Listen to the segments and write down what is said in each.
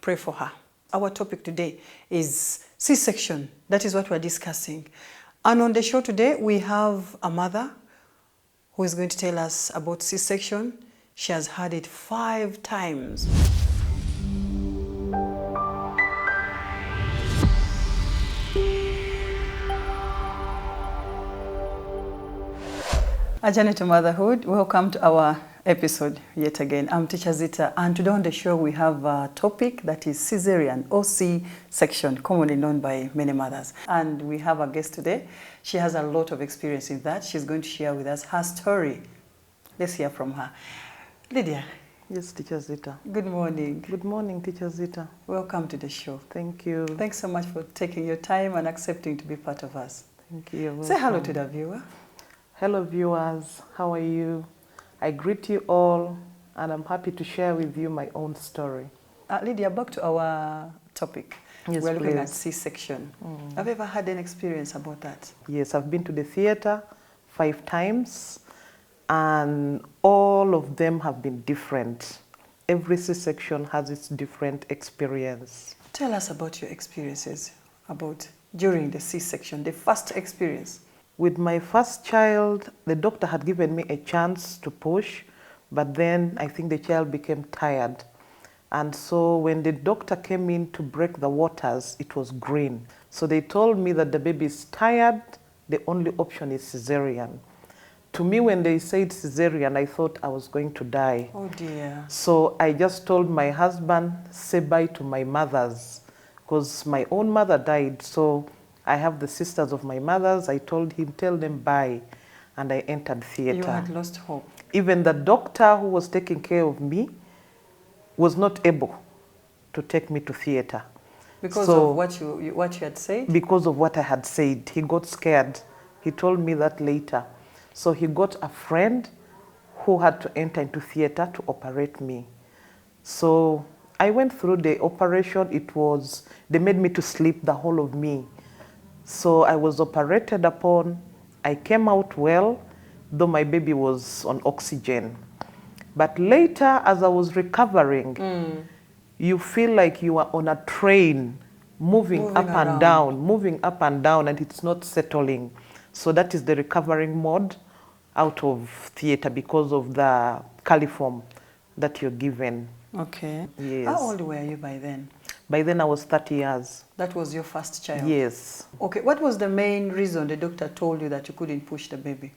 pray for her. Our topic today is C-section. That is what we're discussing. And on the show today, we have a mother who is going to tell us about C-section. She has had it 5 times. A journey to motherhood. Welcome to our episode yet again. I'm Teacher Zita, and today on the show we have a topic that is Cesarean or C-section, commonly known by many mothers. And we have a guest today. She has a lot of experience in that. She's going to share with us her story. Let's hear from her. Lydia. Yes, Teacher Zita. Good morning. Good morning, Teacher Zita. Welcome to the show. Thank you. Thanks so much for taking your time and accepting to be part of us. Thank you. Say hello to the viewer. Hello, viewers. How are you? I greet you all, and I'm happy to share with you my own story. Lydia, back to our topic. Yes, We're looking at please. C-section. Have you ever had an experience about that? Yes, I've been to the theater 5 times, and all of them have been different. Every C-section has its different experience. Tell us about your experiences during the C-section, the first experience. With my first child, the doctor had given me a chance to push, but then I think the child became tired. And so when the doctor came in to break the waters, it was green. So they told me that the baby is tired, the only option is cesarean. To me, when they said cesarean, I thought I was going to die. Oh dear. So I just told my husband, say bye to my mothers, because my own mother died. So I have the sisters of my mothers. I told him, tell them bye. And I entered theater. You had lost hope. Even the doctor who was taking care of me was not able to take me to theater. Because of what you had said? Because of what I had said. He got scared. He told me that later. So he got a friend who had to enter into theater to operate me. So I went through the operation. They made me to sleep, the whole of me. So I was operated upon. I came out well, though my baby was on oxygen. But later, as I was recovering, you feel like you are on a train, moving up and down, and it's not settling. So that is the recovering mode out of theater because of the coliform that you're given. Okay. Yes. How old were you by then? By then I was 30 years. That was your first child? Yes. Okay. What was the main reason the doctor told you that you couldn't push the baby?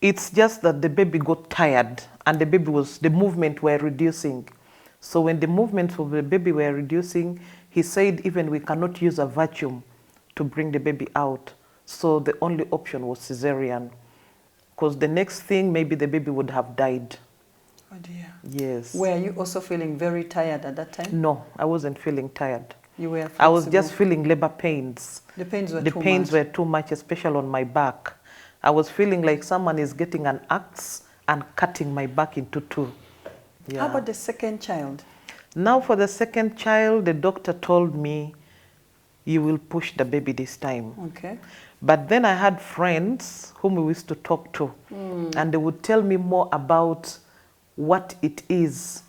It's just that the baby got tired and the movement were reducing. So when the movements of the baby were reducing, he said even we cannot use a vacuum to bring the baby out. So the only option was cesarean. Because the next thing, maybe the baby would have died. Oh dear. Yes. Were you also feeling very tired at that time? No, I wasn't feeling tired. You were flexible. I was just feeling labor pains. The pains were The too pains much. were too much, especially on my back. I was feeling like someone is getting an axe and cutting my back into 2. Yeah. How about the second child? Now for the second child, the doctor told me, you will push the baby this time. Okay. But then I had friends whom we used to talk to, and they would tell me more about what it is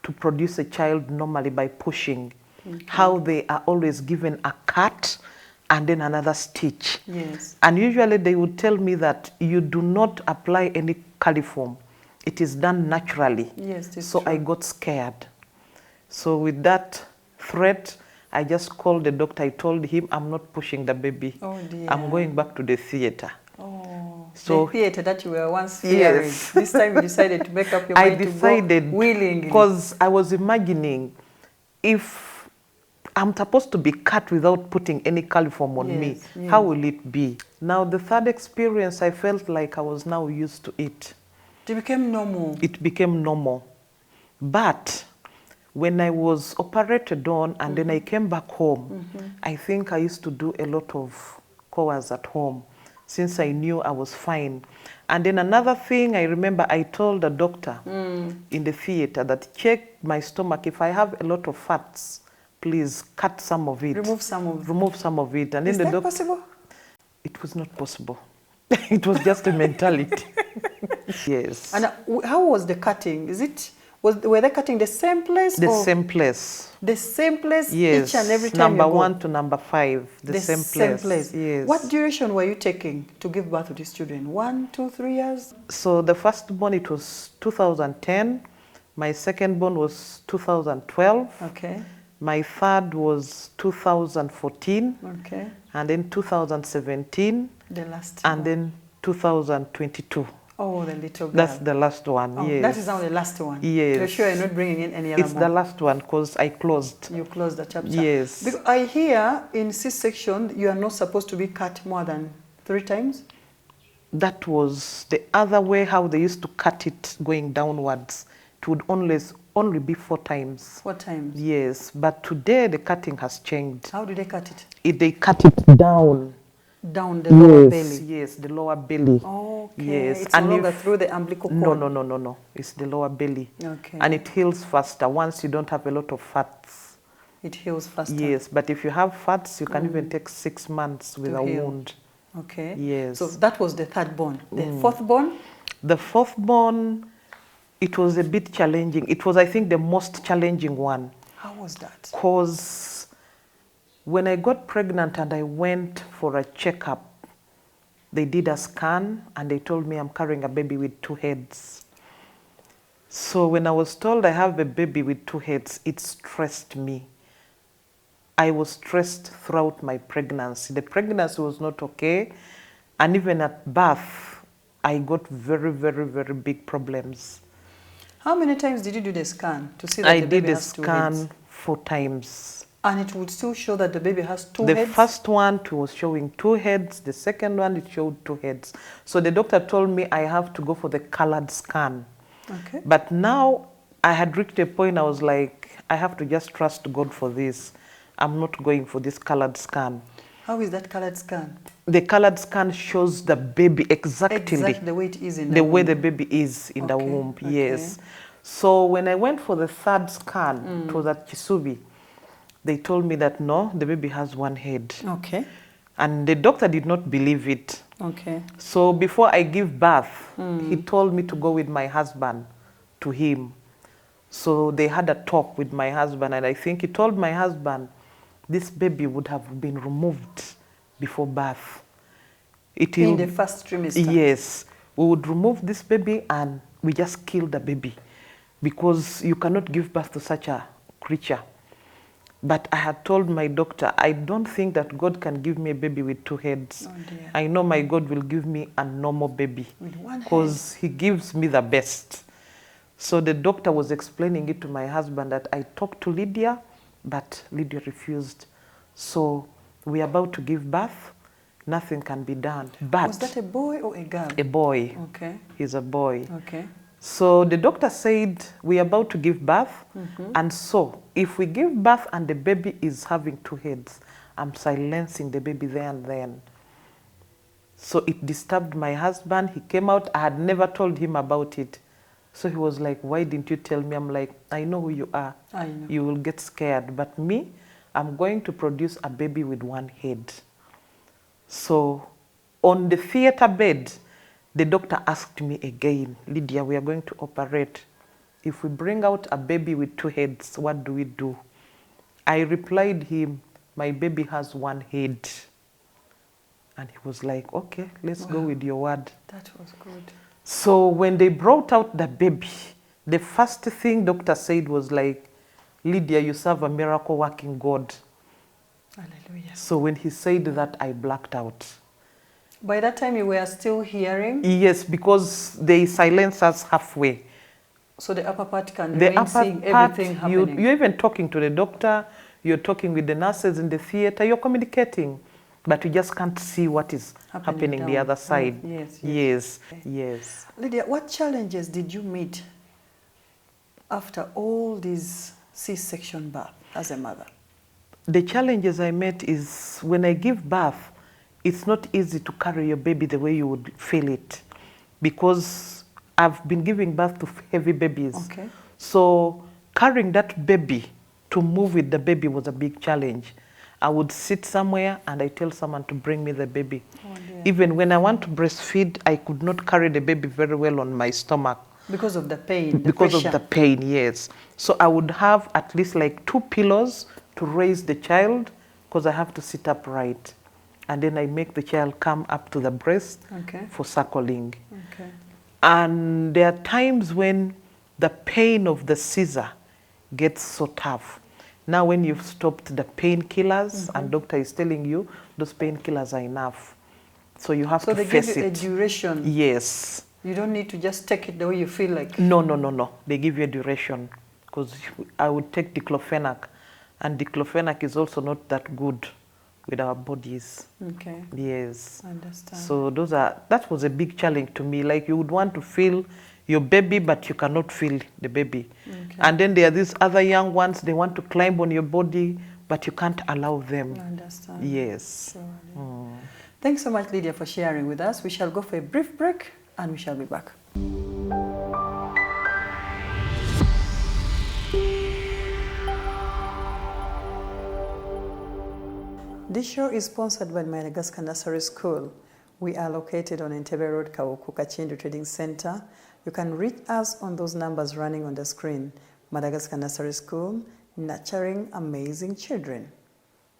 to produce a child normally by pushing, how they are always given a cut and then another stitch. Yes. And usually they would tell me that you do not apply any coliform. It is done naturally. Yes, it's so true. I got scared. So with that threat, I just called the doctor. I told him, I'm not pushing the baby. Oh dear. I'm going back to the theater. Oh, So the theater that you were once fearing. Yes. This time you decided to make up your I mind decided, to go willingly. because I was imagining if I'm supposed to be cut without putting any coliform on me, Yes. how will it be? Now the third experience, I felt like I was now used to it. It became normal. It became normal. But when I was operated on and then I came back home, I think I used to do a lot of chores at home since I knew I was fine. And then another thing, I remember I told the doctor in the theater that check my stomach. If I have a lot of fats, please cut some of it. Remove some of it. Remove some of it. And Is then the that doctor, possible? it was not possible. It was just a mentality. Yes. And how was the cutting? Is it Were they cutting the same place? The or same place. The same place Yes. each and every time Number you go? 1 to number 5. The same place. Yes. What duration were you taking to give birth to these children? 1, 2, 3 years? So the first born, it was 2010. My second born was 2012. Okay. My third was 2014. Okay. And then 2017. The last And one. then 2022. Oh, the little girl. That's the last one, Oh, yes. that is now the last one? Yes. You're sure you're not bringing in any other It's more? the last one because I closed. You closed the chapter? Yes. Because I hear in C-section you are not supposed to be cut more than 3 times? That was the other way how they used to cut it going downwards. It would only be 4 times. 4 times? Yes, but today the cutting has changed. How do they cut it? They cut it down. Down the lower belly? Yes, the lower belly. Okay. Yes. It's no longer through the umbilical cord? No. It's the lower belly. Okay. And it heals faster once you don't have a lot of fats. It heals faster? Yes, but if you have fats, you can even take 6 months with a wound. Okay. Yes. So that was the third born. The fourth born? The fourth born, it was a bit challenging. It was, I think, the most challenging one. How was that? Because when I got pregnant and I went for a checkup, they did a scan and they told me I'm carrying a baby with 2 heads. So when I was told I have a baby with 2 heads, it stressed me. I was stressed throughout my pregnancy. The pregnancy was not okay. And even at birth, I got very, very, very big problems. How many times did you do the scan to see that the baby has 2 heads? I did a scan 4 times. And it would still show that the baby has 2 The heads? first one was showing 2 heads. The second one, it showed 2 heads. So the doctor told me I have to go for the colored scan. Okay. But now I had reached a point I was like, I have to just trust God for this. I'm not going for this colored scan. How is that colored scan? The colored scan shows the baby exactly the way it is in the womb. way the baby is in the womb. Yes. So when I went for the third scan, it was at Kisubi, they told me that no, the baby has 1 head. Okay. And the doctor did not believe it. Okay. So before I give birth, he told me to go with my husband to him. So they had a talk with my husband, and I think he told my husband this baby would have been removed before birth. In the first trimester? Yes. We would remove this baby and we just kill the baby because you cannot give birth to such a creature. But I had told my doctor, I don't think that God can give me a baby with 2 heads. Oh dear. I know my God will give me a normal baby With 1 head? because he gives me the best. So the doctor was explaining it to my husband that I talked to Lydia, but Lydia refused. So we are about to give birth. Nothing can be done. But was that a boy or a girl? A boy. Okay. He's a boy. Okay. So the doctor said, we are about to give birth. And so if we give birth and the baby is having 2 heads, I'm silencing the baby there and then. So it disturbed my husband. He came out. I had never told him about it. So he was like, why didn't you tell me? I'm like, I know who you are. I know. You will get scared. But me, I'm going to produce a baby with 1 head. So on the theater bed, the doctor asked me again, Lydia, we are going to operate. If we bring out a baby with 2 heads, what do we do? I replied him, my baby has 1 head. And he was like, okay, let's go with your word. That was good. So when they brought out the baby, the first thing doctor said was like, Lydia, you serve a miracle working God. Hallelujah. So when he said that, I blacked out. By that time you were still hearing? Yes, because they silence us halfway. So the upper part can The remain upper seeing part, everything happening? you're even talking to the doctor, you're talking with the nurses in the theater, you're communicating, but you just can't see what is happening the down. other side. Yes. Yes. Lydia, what challenges did you meet after all these C-section birth as a mother? The challenges I met is when I give birth, it's not easy to carry your baby the way you would feel it, because I've been giving birth to heavy babies. Okay. So carrying that baby, to move with the baby was a big challenge. I would sit somewhere and I tell someone to bring me the baby. Oh dear. Even when I want to breastfeed, I could not carry the baby very well on my stomach. Because of the pain, because of the pain, yes. So I would have at least like 2 pillows to raise the child because I have to sit upright. And then I make the child come up to the breast for suckling. Okay. And there are times when the pain of the Caesar gets so tough. Now when you've stopped the painkillers and doctor is telling you those painkillers are enough. So you have to face it. So they give you a duration? Yes. You don't need to just take it the way you feel like? No, no, no, no. They give you a duration because I would take diclofenac, and diclofenac is also not that good with our bodies. Okay. Yes. I understand. So that was a big challenge to me. Like you would want to feel your baby, but you cannot feel the baby. Okay. And then there are these other young ones, they want to climb on your body, but you can't allow them. I understand. Yes. Surely. Thanks so much, Lydia, for sharing with us. We shall go for a brief break and we shall be back. This show is sponsored by Madagascar Nursery School. We are located on Entebbe Road, Kawukuka Chindu Trading Center. You can reach us on those numbers running on the screen. Madagascar Nursery School, nurturing amazing children.